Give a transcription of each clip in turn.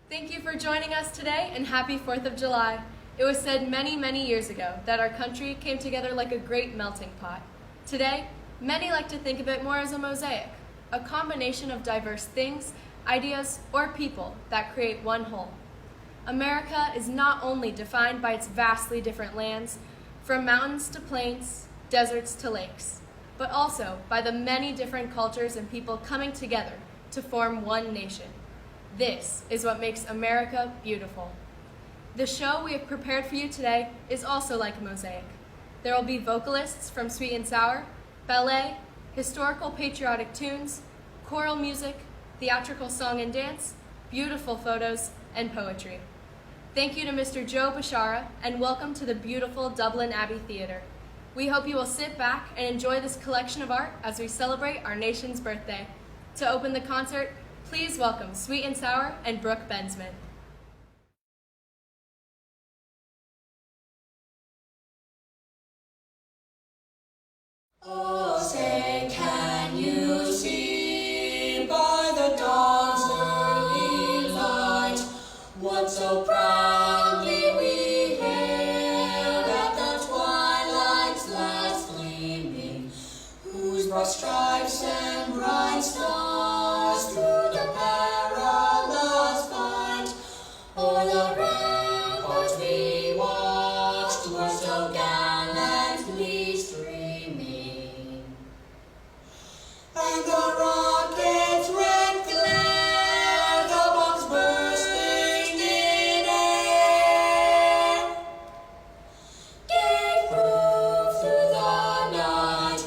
Thank you for joining us today, and happy 4th of July. It was said many, many years ago that our country came together like a great melting pot. Today, many like to think of it more as a mosaic, a combination of diverse things, ideas, or people that create one whole. America is not only defined by its vastly different lands, from mountains to plains, deserts to lakes, but also by the many different cultures and people coming together to form one nation. This is what makes America beautiful. The show we have prepared for you today is also like a mosaic. There will be vocalists from Sweet and Sour, ballet, historical patriotic tunes, choral music, theatrical song and dance, beautiful photos, and poetry. Thank you to Mr. Joe Bashara, and welcome to the beautiful Dublin Abbey Theater. We hope you will sit back and enjoy this collection of art as we celebrate our nation's birthday. To open the concert, please welcome Sweet and Sour and Brooke Bensman. Oh, say, can you see by the dawn's early light what so proudly we hailed at the twilight's last gleaming, whose broad stripes and bright stars through the perilous fight o'er the ramparts we watched were so gallantly streaming, and the rocket's red glare, the bombs bursting in air, gave proof through the night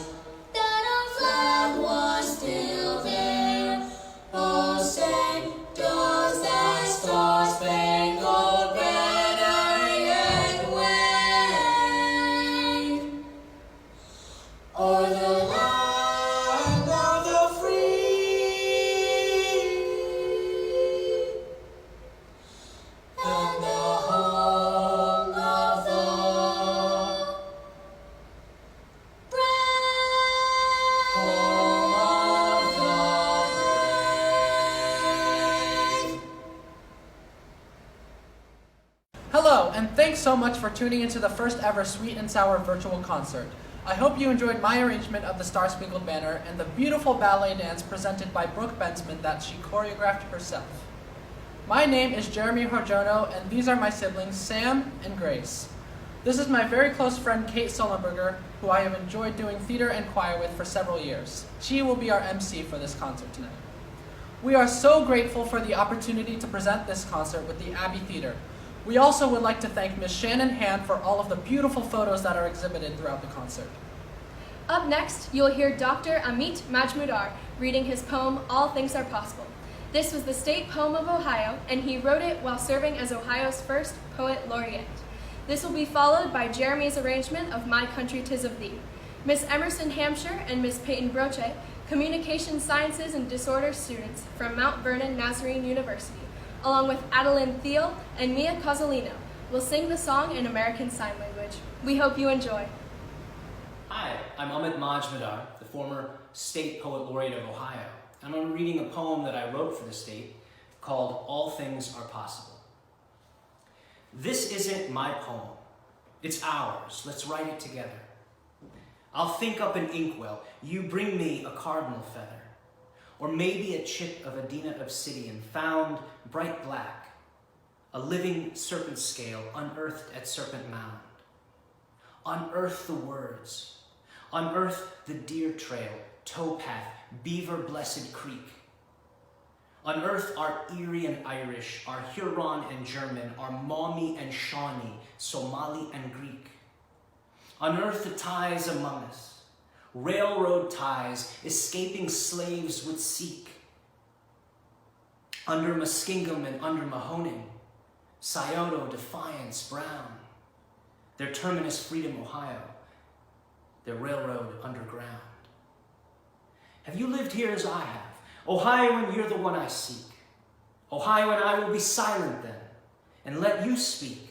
that our flag was still there. Oh, say, does that star-spangled banner yet wave o'er the land of the free and the home of the brave? Home of the brave. Hello, and thanks so much for tuning into the first ever Sweet and Sour virtual concert. I hope you enjoyed my arrangement of the Star Spangled Banner and the beautiful ballet dance presented by Brooke Bensman that she choreographed herself. My name is Jeremy Horjono, and these are my siblings, Sam and Grace. This is my very close friend, Kate Sullenberger, who I have enjoyed doing theater and choir with for several years. She will be our MC for this concert tonight. We are so grateful for the opportunity to present this concert with the Abbey Theater. We also would like to thank Ms. Shannon Hand for all of the beautiful photos that are exhibited throughout the concert. Up next, you'll hear Dr. Amit Majmudar reading his poem, All Things Are Possible. This was the state poem of Ohio, and he wrote it while serving as Ohio's first poet laureate. This will be followed by Jeremy's arrangement of My Country 'Tis of Thee. Miss Emerson Hampshire and Miss Peyton Broche, Communication Sciences and Disorders students from Mount Vernon Nazarene University, along with Adeline Thiel and Mia Cozzolino, will sing the song in American Sign Language. We hope you enjoy. Hi, I'm Amit Majmudar, the former State Poet Laureate of Ohio, and I'm reading a poem that I wrote for the state called All Things Are Possible. This isn't my poem. It's ours. Let's write it together. I'll think up an inkwell. You bring me a cardinal feather. Or maybe a chip of Adena obsidian, found bright black, a living serpent scale unearthed at Serpent Mound. Unearth the words, unearth the deer trail, towpath, beaver blessed creek. Unearth our Erie and Irish, our Huron and German, our Maumee and Shawnee, Somali and Greek. Unearth the ties among us, railroad ties escaping slaves would seek. Under Muskingum and under Mahoning, Scioto, Defiance, Brown, their terminus Freedom, Ohio, their railroad underground. Have you lived here as I have? Ohioan, you're the one I seek. Ohioan, I will be silent then, and let you speak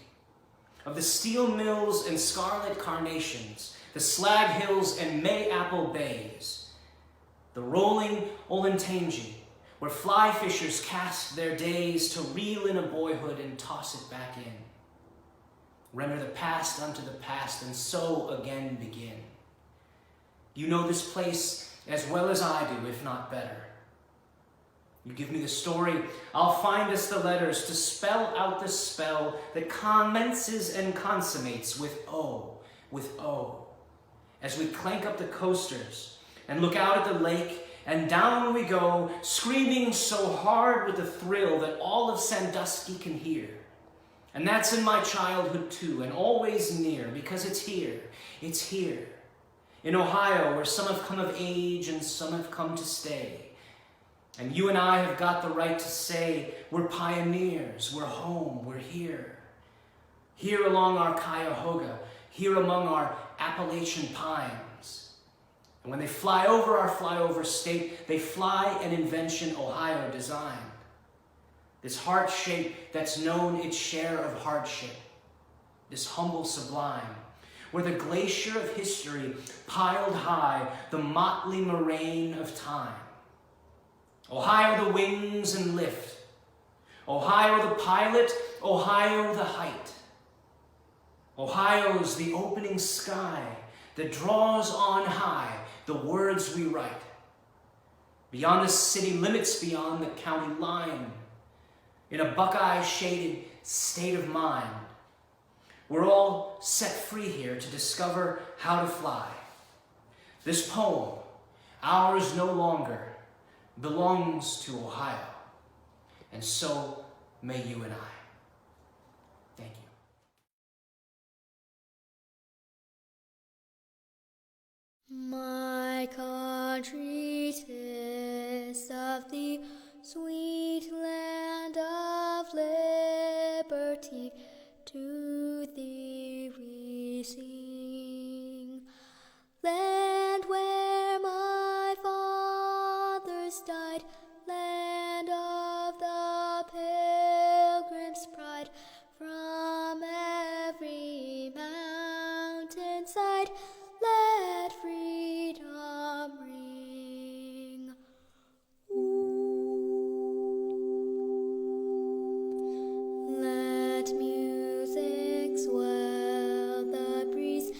of the steel mills and scarlet carnations, the slag hills and May apple bays, the rolling Olentangy, where fly fishers cast their days to reel in a boyhood and toss it back in. Render the past unto the past, and so again begin. You know this place as well as I do, if not better. You give me the story, I'll find us the letters to spell out the spell that commences and consummates with O, as we clank up the coasters and look out at the lake, and down we go, screaming so hard with the thrill that all of Sandusky can hear. And that's in my childhood too, and always near, because it's here, in Ohio, where some have come of age and some have come to stay. And you and I have got the right to say, we're pioneers, we're home, we're here. Here along our Cuyahoga, here among our Appalachian pines. And when they fly over our flyover state, they fly an invention Ohio designed. This heart shape that's known its share of hardship. This humble sublime, where the glacier of history piled high the motley moraine of time. Ohio the wings and lift. Ohio the pilot, Ohio the height. Ohio's the opening sky that draws on high the words we write. Beyond the city limits, beyond the county line, in a Buckeye-shaded state of mind, we're all set free here to discover how to fly. This poem, ours no longer, belongs to Ohio, and so may you and I. Thank you. My country, 'tis of thee, sweet land of liberty, to thee we sing. Land where my fathers died, land of the pilgrim's pride, from every mountainside, let freedom ring. Let music swell the breeze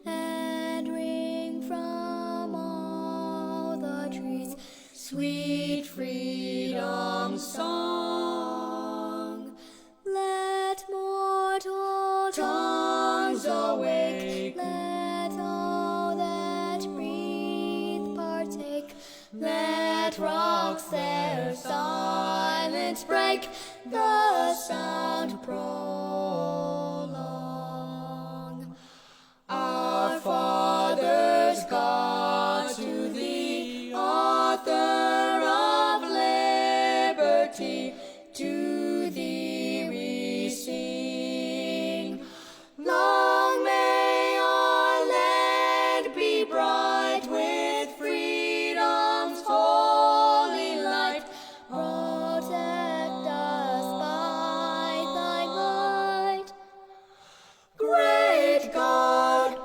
and ring from all the trees, sweet freedom song. Let mortal tongues awake, let all that breathe partake, let rocks their silence break, the sound prolong. Our fathers, God, to thee, author of liberty, to thee we sing. Long may our land be bright with freedom's holy light. Protect us by thy might. Great God,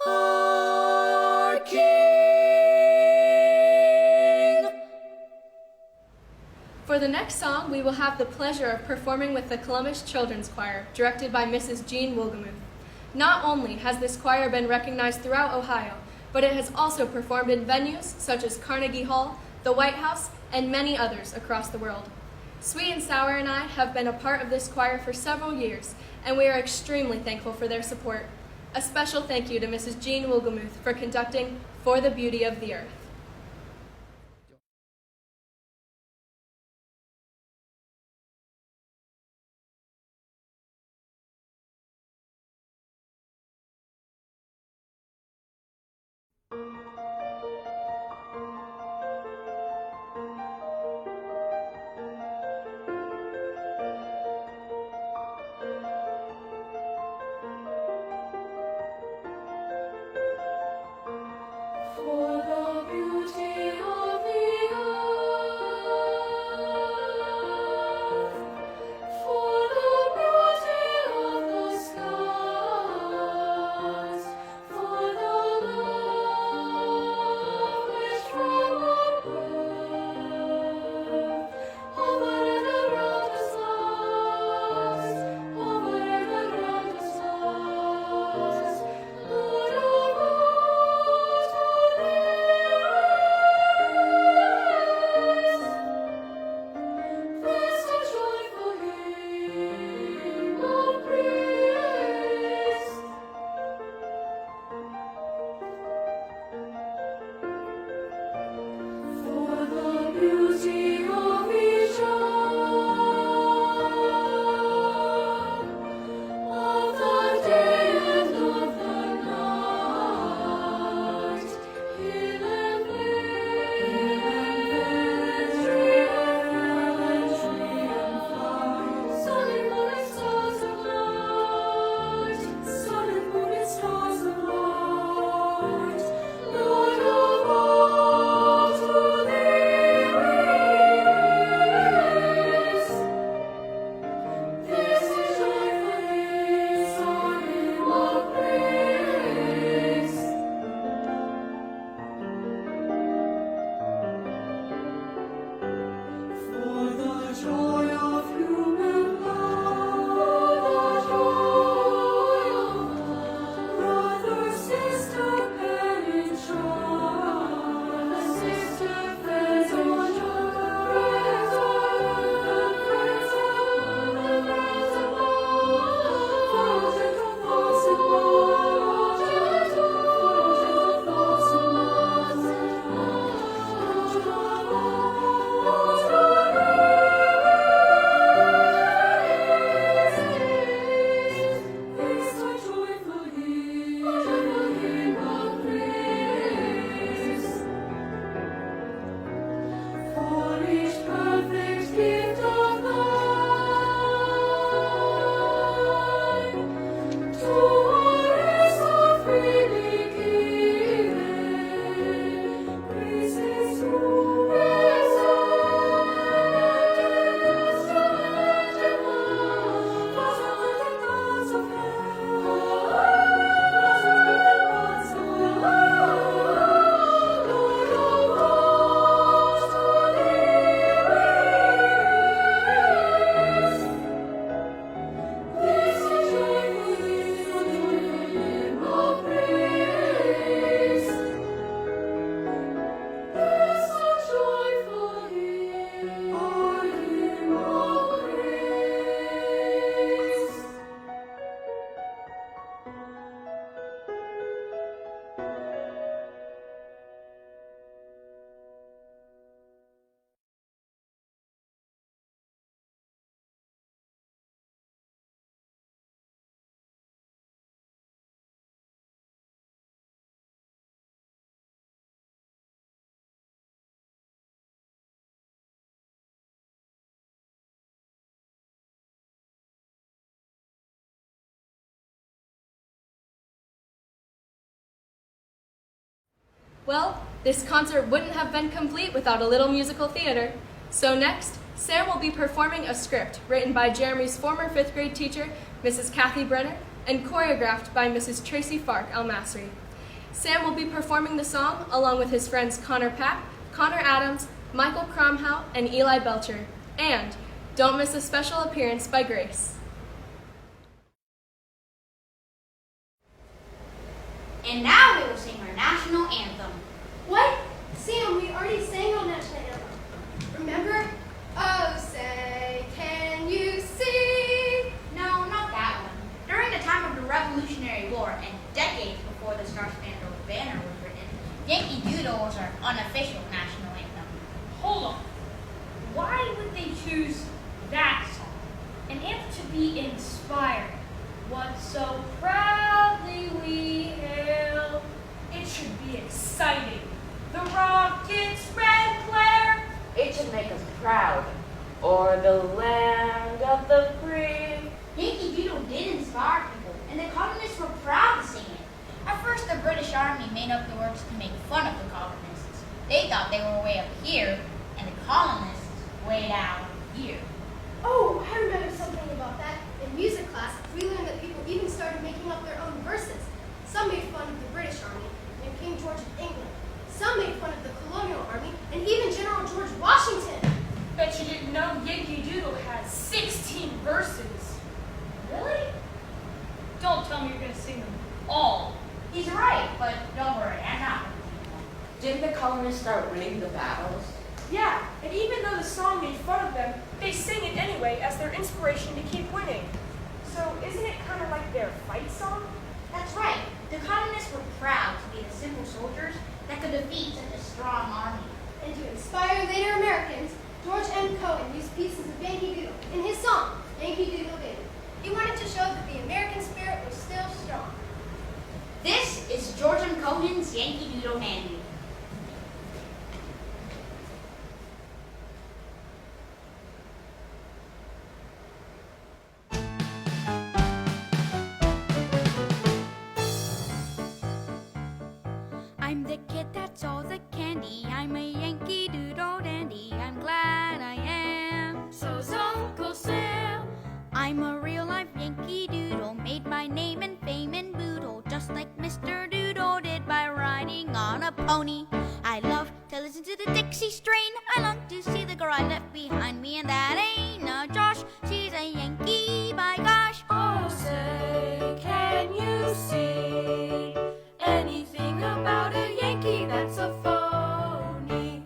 our King. For the next song, we will have the pleasure of performing with the Columbus Children's Choir, directed by Mrs. Jean Wilgemuth. Not only has this choir been recognized throughout Ohio, but it has also performed in venues such as Carnegie Hall, the White House, and many others across the world. Sweet and Sour and I have been a part of this choir for several years, and we are extremely thankful for their support. A special thank you to Mrs. Jean Wilgemuth for conducting For the Beauty of the Earth. For the Well, this concert wouldn't have been complete without a little musical theater. So next, Sam will be performing a script written by Jeremy's former 5th grade teacher, Mrs. Kathy Brenner, and choreographed by Mrs. Tracy Fark El-Masri. Sam will be performing the song along with his friends Connor Papp, Connor Adams, Michael Cromhow, and Eli Belcher. And don't miss a special appearance by Grace. And now we will sing our national anthem. What? Sam, we already sang our national anthem. Remember? Oh, say, can you see? No, not that one. During the time of the Revolutionary War and decades before the Star-Spangled Banner was written, Yankee Doodle was our unofficial national anthem. Hold on. Why would they choose that song? An anthem to be inspiring. What so proudly we hail. It should be exciting. The rocket's red glare. It should make us proud. Or the land of the free. Yankee Doodle did inspire people, and the colonists were proud to sing it. At first, the British Army made up the words to make fun of the colonists. They thought they were way up here, and the colonists way down here. Oh, I remember something about that. In music class, we learned that people even started making up their own verses. Some made fun of the British Army and King George of England. Some made fun of the colonial army and even General George Washington. Bet you didn't know Yankee Doodle has 16 verses. Really? Don't tell me you're going to sing them all. He's right, but don't worry, I'm not going to sing them. Didn't the colonists start winning the battles? Yeah, and even though the song made fun of them, they sing it anyway as their inspiration to keep winning. So isn't it kind of like their fight song? That's right. The colonists were proud to be the simple soldiers that could defeat such a strong army. And to inspire later Americans, George M. Cohen used pieces of Yankee Doodle in his song, Yankee Doodle Dandy. He wanted to show that the American spirit was still strong. This is George M. Cohen's Yankee Doodle Dandy. I'm the kid that's all the candy. I'm a Yankee Doodle dandy. I'm glad I am. So's Uncle Sam. I'm a real life Yankee Doodle. Made my name and fame in Boodle, just like Mr. Doodle did by riding on a pony. I love to listen to the Dixie strain. I long to see the girl I left behind me, and that ain't no Josh. She's a Yankee, by gosh. Oh, say, can you see anything about a Yankee that's a phony?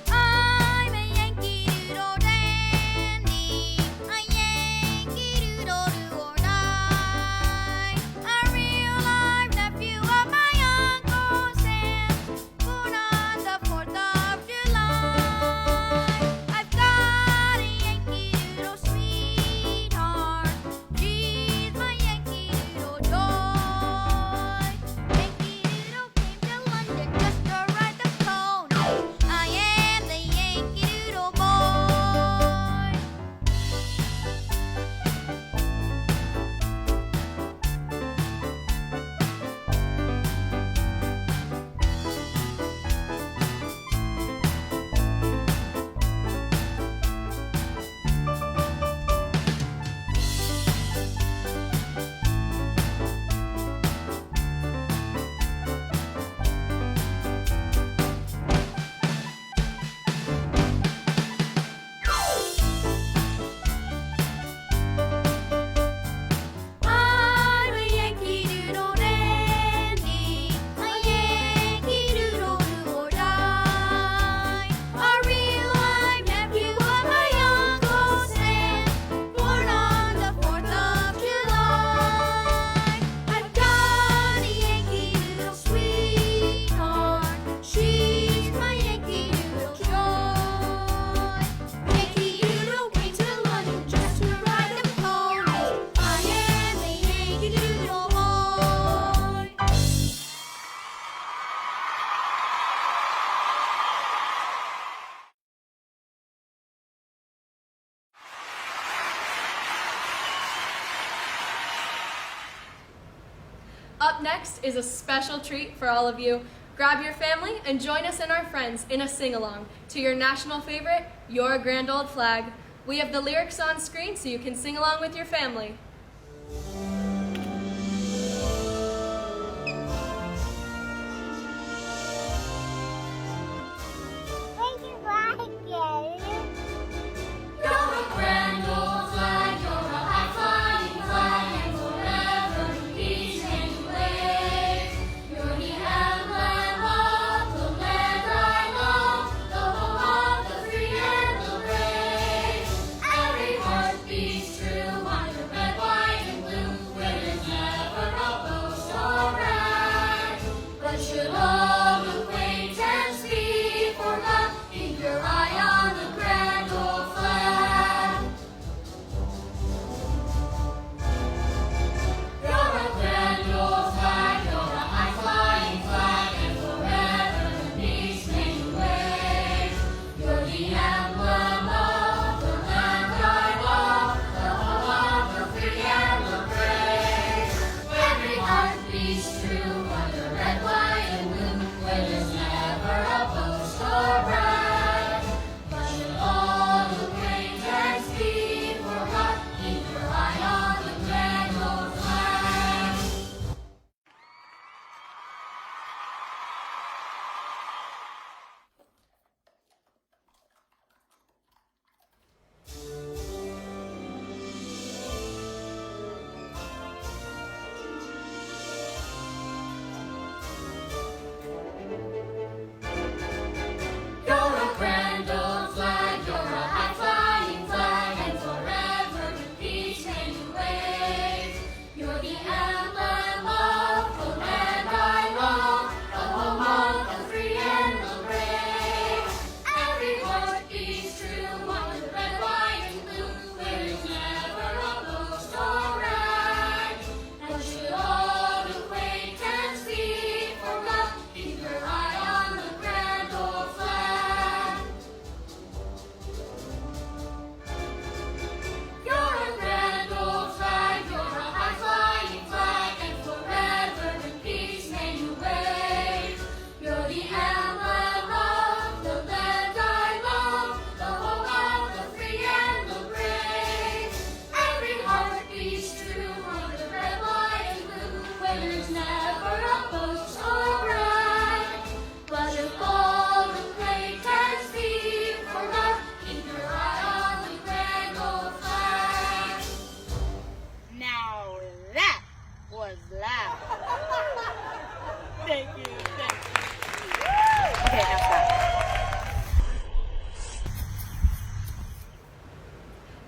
I'm a Yankee Doodle dandy, a Yankee Doodle do or die, a real life nephew of my Uncle Sam, born on the 4th Up next is a special treat for all of you. Grab your family and join us and our friends in a sing-along to your national favorite, Your Grand Old Flag. We have the lyrics on screen so you can sing along with your family.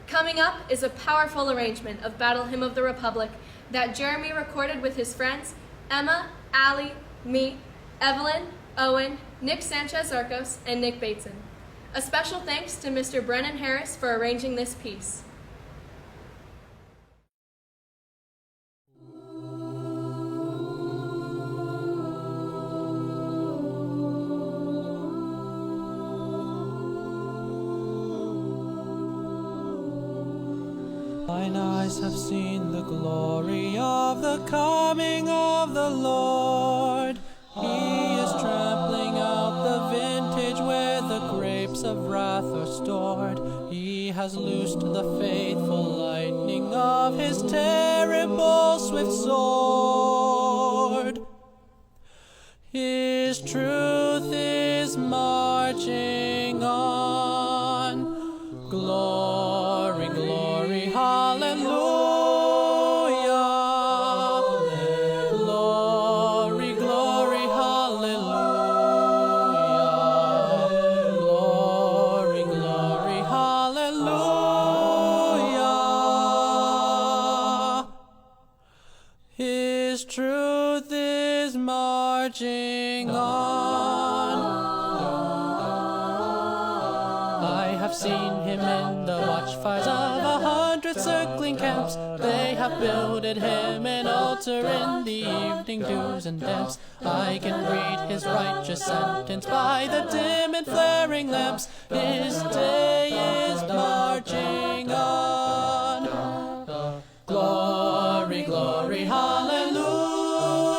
Coming up is a powerful arrangement of Battle Hymn of the Republic that Jeremy recorded with his friends Emma, Allie, me, Evelyn, Owen, Nick Sanchez-Arcos, and Nick Bateson. A special thanks to Mr. Brennan Harris for arranging this piece. Mine eyes have seen the glory of the coming of the Lord. He is trampling out the vintage where the grapes of wrath are stored. He has loosed the faithful lightning of his terrible swift sword. His truth is marching on. Glory, glory, hallelujah. Glory, glory, hallelujah. Glory, glory, hallelujah. His truth is marching on. I have seen him in the watchfires of 100 circling camps. They have builded him an altar in the evening dews and damps. I can read his righteous sentence by the dim and flaring lamps. His day is marching on. Glory, glory, hallelujah.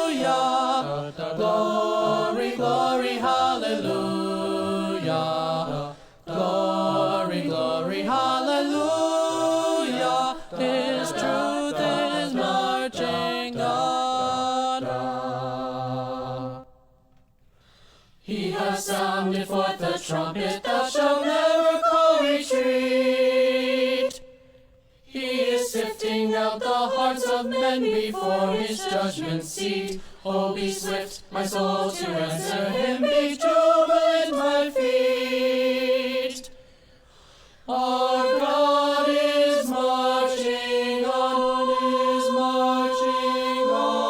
sounded forth the trumpet, thou shalt never call retreat. He is sifting out the hearts of men before his judgment seat. Oh, be swift, my soul, to answer him, be jubilant, my feet. Our God is marching on, is marching on.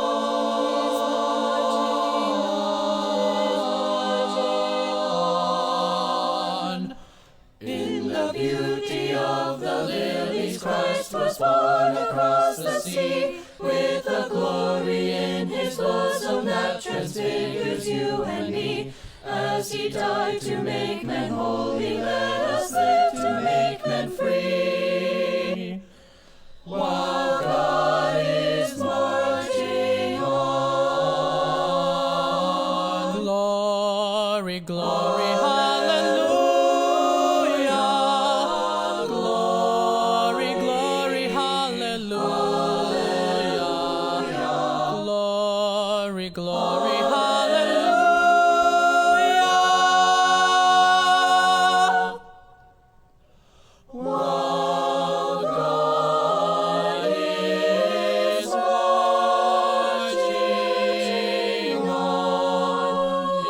In the beauty of the lilies, Christ was born across the sea, with a glory in his bosom that transfigures you and me. As he died to make men holy, let us live to make men free. While God is marching on. Glory, glory, hallelujah. Glory, glory, hallelujah. Glory, glory, hallelujah. While God is marching on,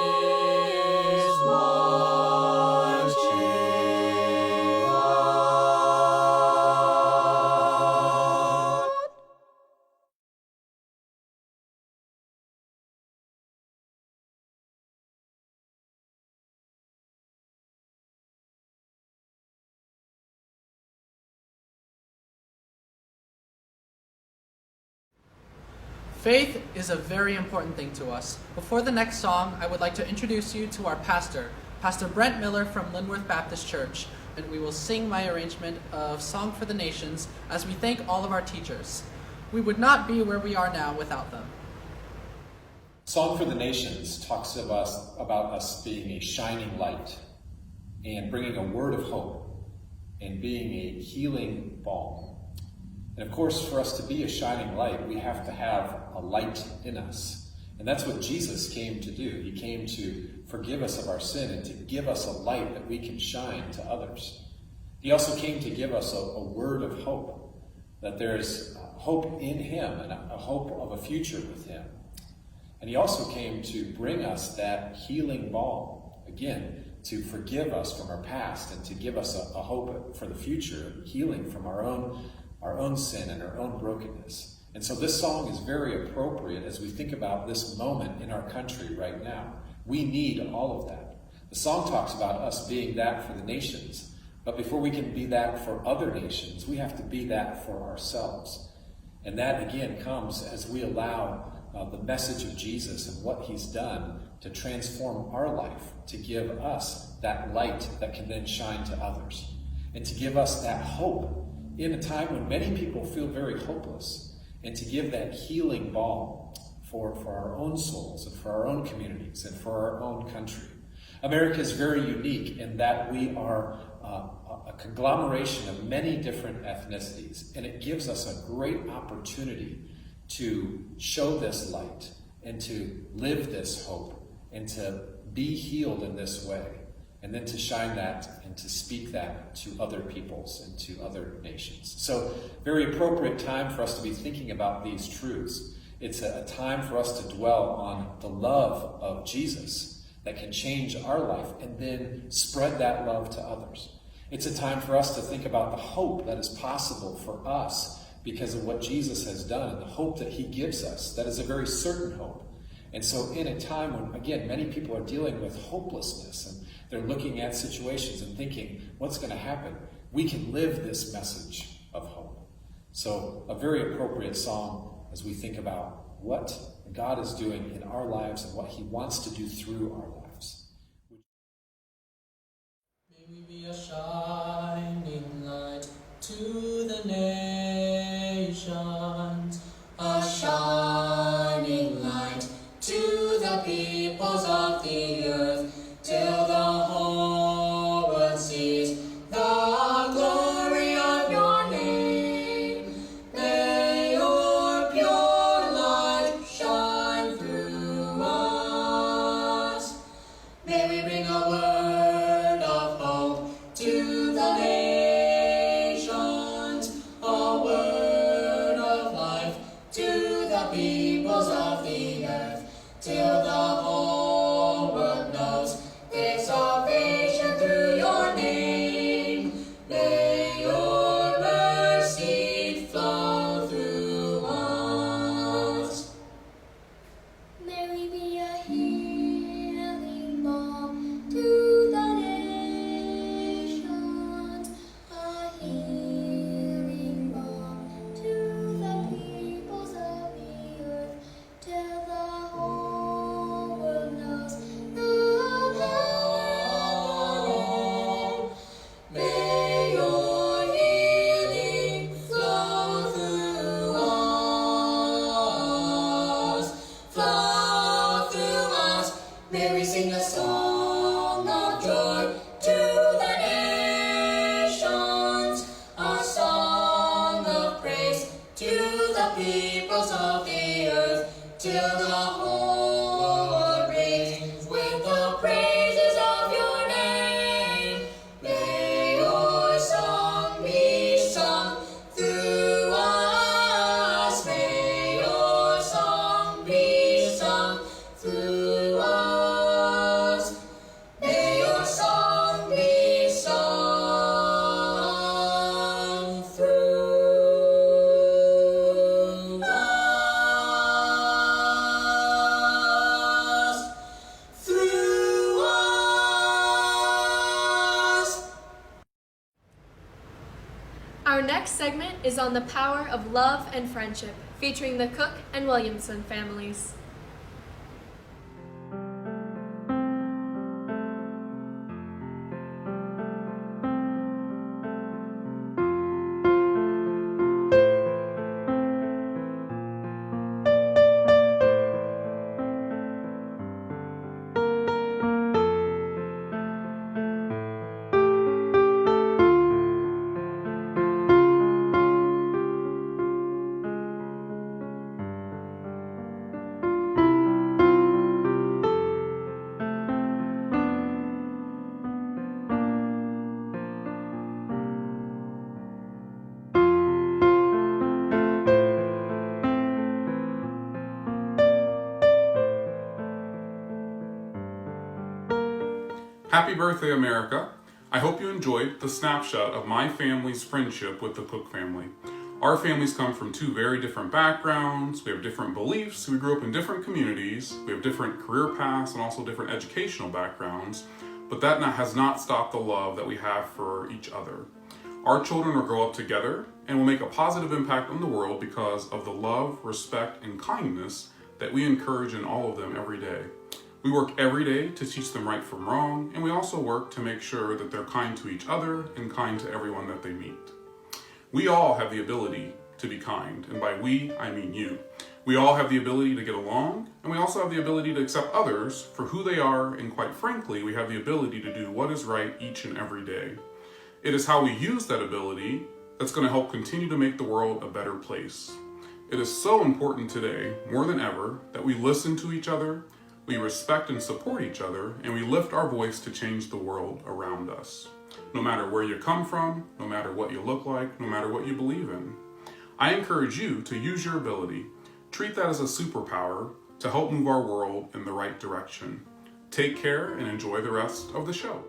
is marching on. Faith is a very important thing to us. Before the next song, I would like to introduce you to our pastor, Pastor Brent Miller from Linworth Baptist Church, and we will sing my arrangement of Song for the Nations as we thank all of our teachers. We would not be where we are now without them. Song for the Nations talks about us being a shining light and bringing a word of hope and being a healing balm. And of course, for us to be a shining light, we have to have a light in us. And that's what Jesus came to do. He came to forgive us of our sin and to give us a light that we can shine to others. He also came to give us a word of hope, that there's hope in him and a hope of a future with him. And he also came to bring us that healing balm, again, to forgive us from our past and to give us a hope for the future, healing from our own sin and our own brokenness. And so this song is very appropriate as we think about this moment in our country right now. We need all of that. The song talks about us being that for the nations, but before we can be that for other nations, we have to be that for ourselves. And that again comes as we allow the message of Jesus and what he's done to transform our life, to give us that light that can then shine to others, and to give us that hope in a time when many people feel very hopeless, and to give that healing balm for our own souls and for our own communities and for our own country. America is very unique in that we are a conglomeration of many different ethnicities, and it gives us a great opportunity to show this light and to live this hope and to be healed in this way, and then to shine that and to speak that to other peoples and to other nations. So, very appropriate time for us to be thinking about these truths. It's a time for us to dwell on the love of Jesus that can change our life and then spread that love to others. It's a time for us to think about the hope that is possible for us because of what Jesus has done and the hope that he gives us. That is a very certain hope. And so in a time when, again, many people are dealing with hopelessness and they're looking at situations and thinking, what's going to happen? We can live this message of hope. So a very appropriate song as we think about what God is doing in our lives and what he wants to do through our lives. May we be a shining light to the nations, a shining light to the peoples of the earth, till the whole world sees the glory of your name. May your pure light shine through us, peoples of the earth, till the whole world knows there's salvation through your name. May your mercy flow through us. May we be a healing balm to the nations, a healing balm to the peoples of the earth, till the whole world knows the power. May your healing flow through us, flow through us. May we sing a song of joy to the nations, a song of praise to the peoples of the earth, till the whole world rings with the praises of your name. May your song be sung through us. May your song be sung through us. May your song be sung through us. Through us. Our next segment is on the power of love and friendship, featuring the Cook and Williamson families. Happy birthday, America. I hope you enjoyed the snapshot of my family's friendship with the Cook family. Our families come from two very different backgrounds, we have different beliefs, we grew up in different communities, we have different career paths and also different educational backgrounds, but that has not stopped the love that we have for each other. Our children will grow up together and will make a positive impact on the world because of the love, respect, and kindness that we encourage in all of them every day. We work every day to teach them right from wrong, and we also work to make sure that they're kind to each other and kind to everyone that they meet. We all have the ability to be kind, and by we, I mean you. We all have the ability to get along, and we also have the ability to accept others for who they are, and quite frankly, we have the ability to do what is right each and every day. It is how we use that ability that's going to help continue to make the world a better place. It is so important today, more than ever, that we listen to each other, we respect and support each other, and we lift our voice to change the world around us. No matter where you come from, no matter what you look like, no matter what you believe in. I encourage you to use your ability. Treat that as a superpower to help move our world in the right direction. Take care and enjoy the rest of the show.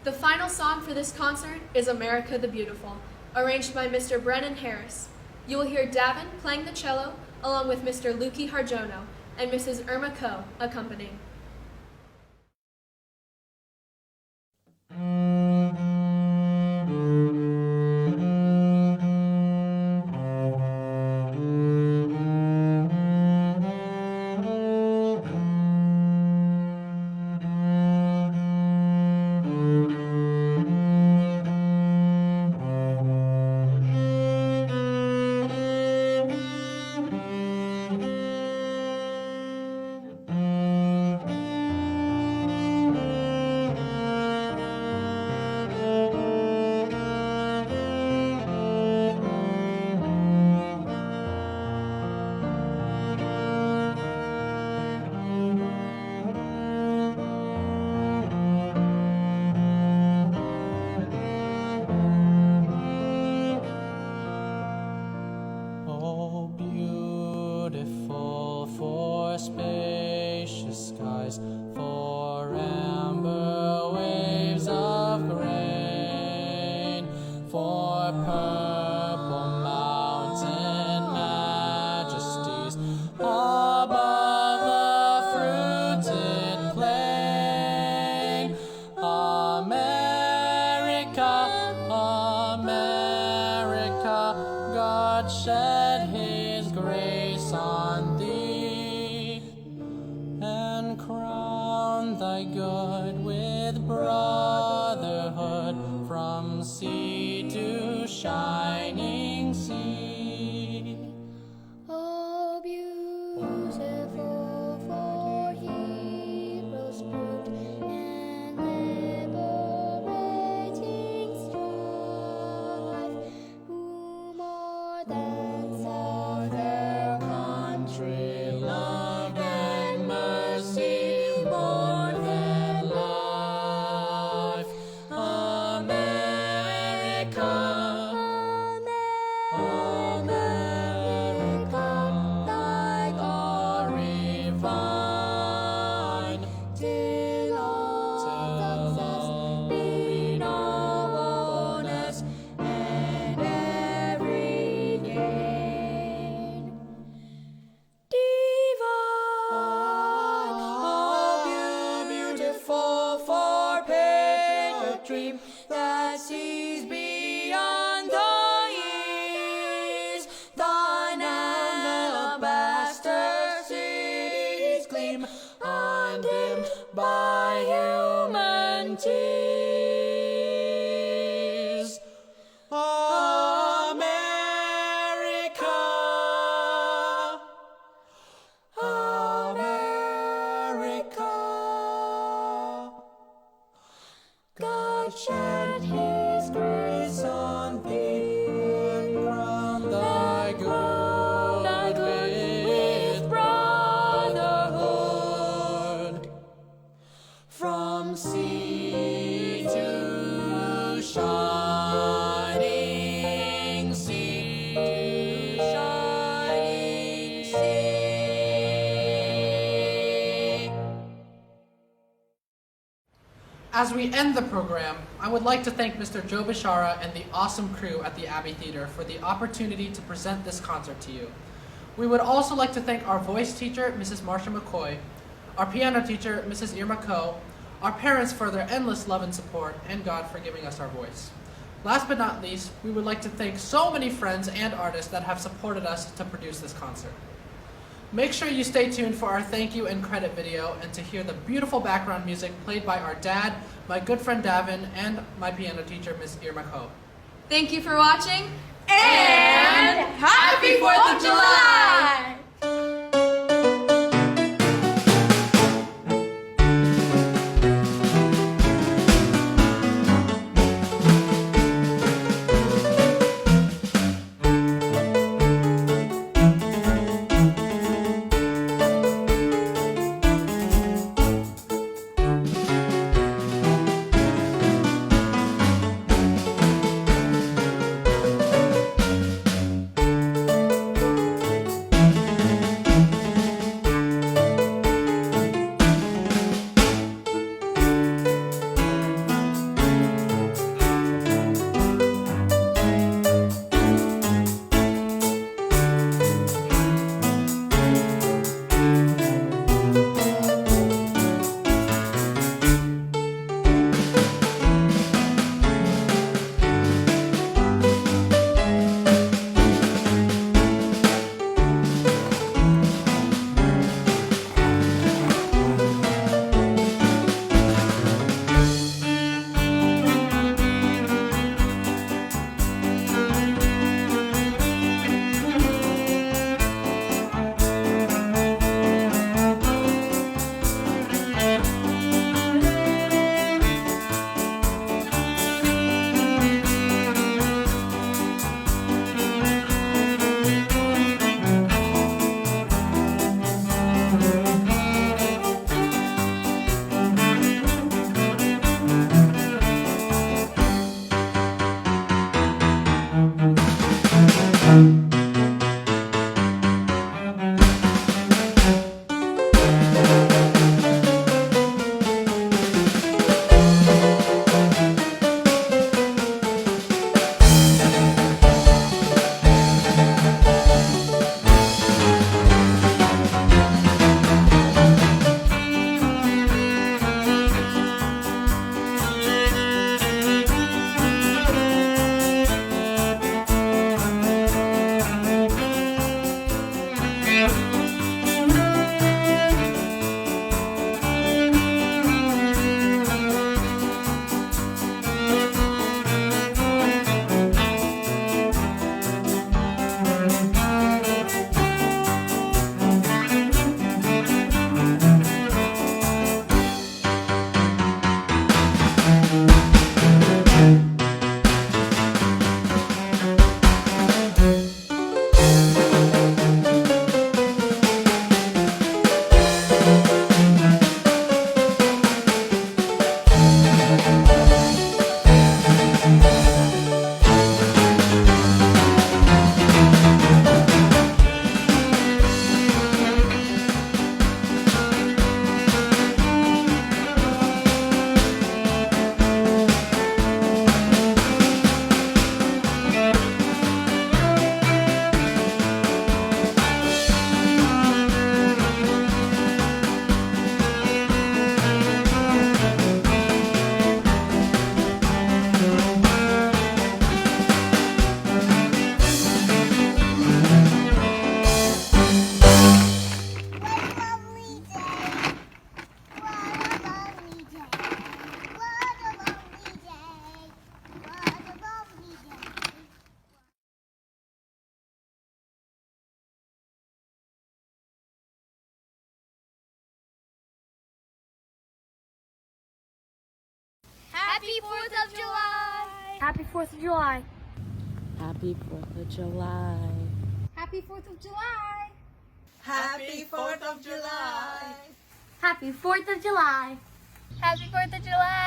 The final song for this concert is America the Beautiful, arranged by Mr. Brennan Harris. You will hear Davin playing the cello, along with Mr. Lukey Harjono and Mrs. Irma Coe accompanying. God shed his grace on thee, and crown thy good with brotherhood from sea to shining sea. Oh, beautiful for heroes proved and liberating strife, who more than self their country loved and mercy more than life. America, America, thy glory vine, till all success be nobleness and every gain divine. Oh, beautiful for patriot dream that sees beyond the east. Thine alabaster cities gleam, undimmed by human tears. America, America, God shed his grace on thee, and crowned thy good with brotherhood from sea to shining sea, shining sea. As we end the program, I would like to thank Mr. Joe Bishara and the awesome crew at the Abbey Theater for the opportunity to present this concert to you. We would also like to thank our voice teacher, Mrs. Marsha McCoy, our piano teacher, Mrs. Irma Coe, our parents for their endless love and support, and God for giving us our voice. Last but not least, we would like to thank so many friends and artists that have supported us to produce this concert. Make sure you stay tuned for our thank you and credit video and to hear the beautiful background music played by our dad, my good friend Davin, and my piano teacher, Miss Irma Coe. Thank you for watching, And happy 4th of July! Happy 4th of July! Happy 4th of July. Happy 4th of July. Happy 4th of July! Happy 4th of July! Happy 4th of July. Happy 4th of July!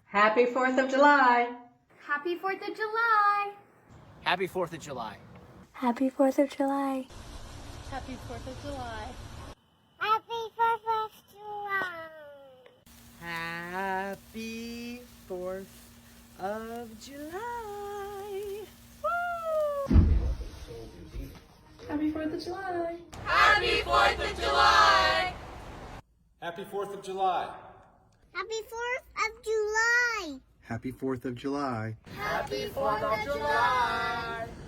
Happy 4th of July! Happy 4th of July! Happy 4th of July. Happy 4th of July! Happy 4th of July. Happy 4th of July! Happy 4th of July! Happy 4th of July. Happy 4th of July! Happy 4th of July! Happy 4th of July! Happy 4th of July. Happy 4th of July!